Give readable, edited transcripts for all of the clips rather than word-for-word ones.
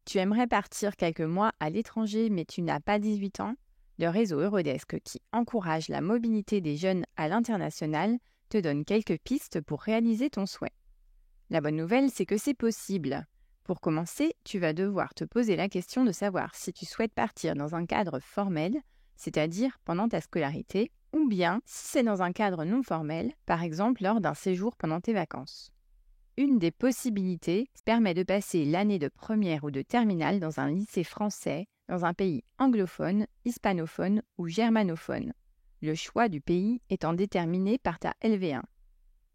Tu aimerais partir quelques mois à l'étranger mais tu n'as pas 18 ans? Le réseau Eurodesk qui encourage la mobilité des jeunes à l'international te donne quelques pistes pour réaliser ton souhait. La bonne nouvelle, c'est que c'est possible. Pour commencer, tu vas devoir te poser la question de savoir si tu souhaites partir dans un cadre formel, c'est-à-dire pendant ta scolarité, ou bien si c'est dans un cadre non formel, par exemple lors d'un séjour pendant tes vacances. Une des possibilités permet de passer l'année de première ou de terminale dans un lycée français, dans un pays anglophone, hispanophone ou germanophone, le choix du pays étant déterminé par ta LV1.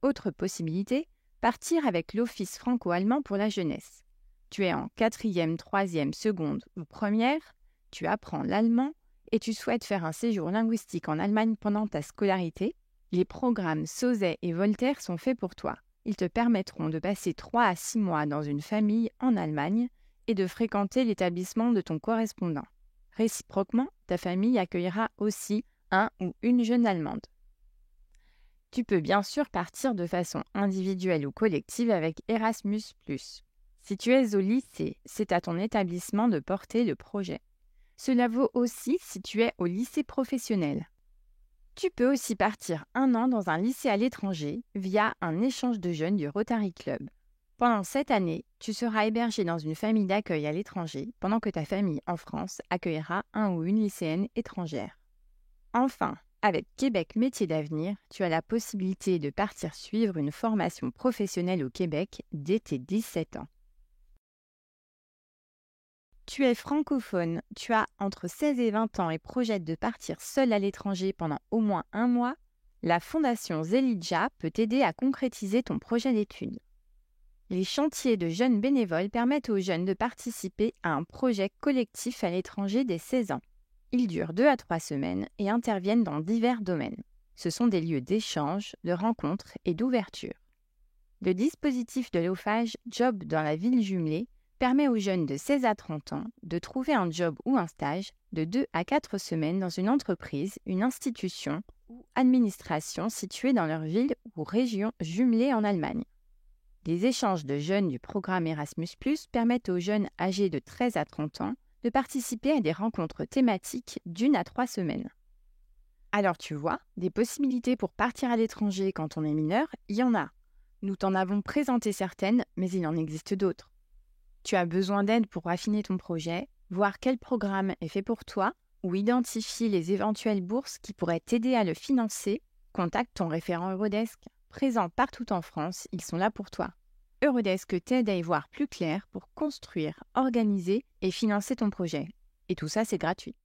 Autre possibilité, partir avec l'Office franco-allemand pour la jeunesse. Tu es en 4e, 3e, seconde ou première, tu apprends l'allemand et tu souhaites faire un séjour linguistique en Allemagne pendant ta scolarité, les programmes Sauzet et Voltaire sont faits pour toi. Ils te permettront de passer 3 à 6 mois dans une famille en Allemagne et de fréquenter l'établissement de ton correspondant. Réciproquement, ta famille accueillera aussi un ou une jeune Allemande. Tu peux bien sûr partir de façon individuelle ou collective avec Erasmus+. Si tu es au lycée, c'est à ton établissement de porter le projet. Cela vaut aussi si tu es au lycée professionnel. Tu peux aussi partir 1 an dans un lycée à l'étranger via un échange de jeunes du Rotary Club. Pendant cette année, tu seras hébergé dans une famille d'accueil à l'étranger pendant que ta famille en France accueillera un ou une lycéenne étrangère. Enfin, avec Québec Métiers d'Avenir, tu as la possibilité de partir suivre une formation professionnelle au Québec dès tes 17 ans. Tu es francophone, tu as entre 16 et 20 ans et projettes de partir seul à l'étranger pendant au moins 1 mois, la Fondation Zelidja peut t'aider à concrétiser ton projet d'études. Les chantiers de jeunes bénévoles permettent aux jeunes de participer à un projet collectif à l'étranger dès 16 ans. Ils durent 2 à 3 semaines et interviennent dans divers domaines. Ce sont des lieux d'échange, de rencontres et d'ouverture. Le dispositif de l'OFAGE Job dans la ville jumelée permet aux jeunes de 16 à 30 ans de trouver un job ou un stage de 2 à 4 semaines dans une entreprise, une institution ou administration située dans leur ville ou région jumelée en Allemagne. Les échanges de jeunes du programme Erasmus+, permettent aux jeunes âgés de 13 à 30 ans de participer à des rencontres thématiques d'1 à 3 semaines. Alors tu vois, des possibilités pour partir à l'étranger quand on est mineur, il y en a. Nous t'en avons présenté certaines, mais il en existe d'autres. Tu as besoin d'aide pour affiner ton projet, voir quel programme est fait pour toi ou identifier les éventuelles bourses qui pourraient t'aider à le financer. Contacte ton référent Eurodesk. Présents partout en France, ils sont là pour toi. Eurodesk t'aide à y voir plus clair pour construire, organiser et financer ton projet. Et tout ça, c'est gratuit.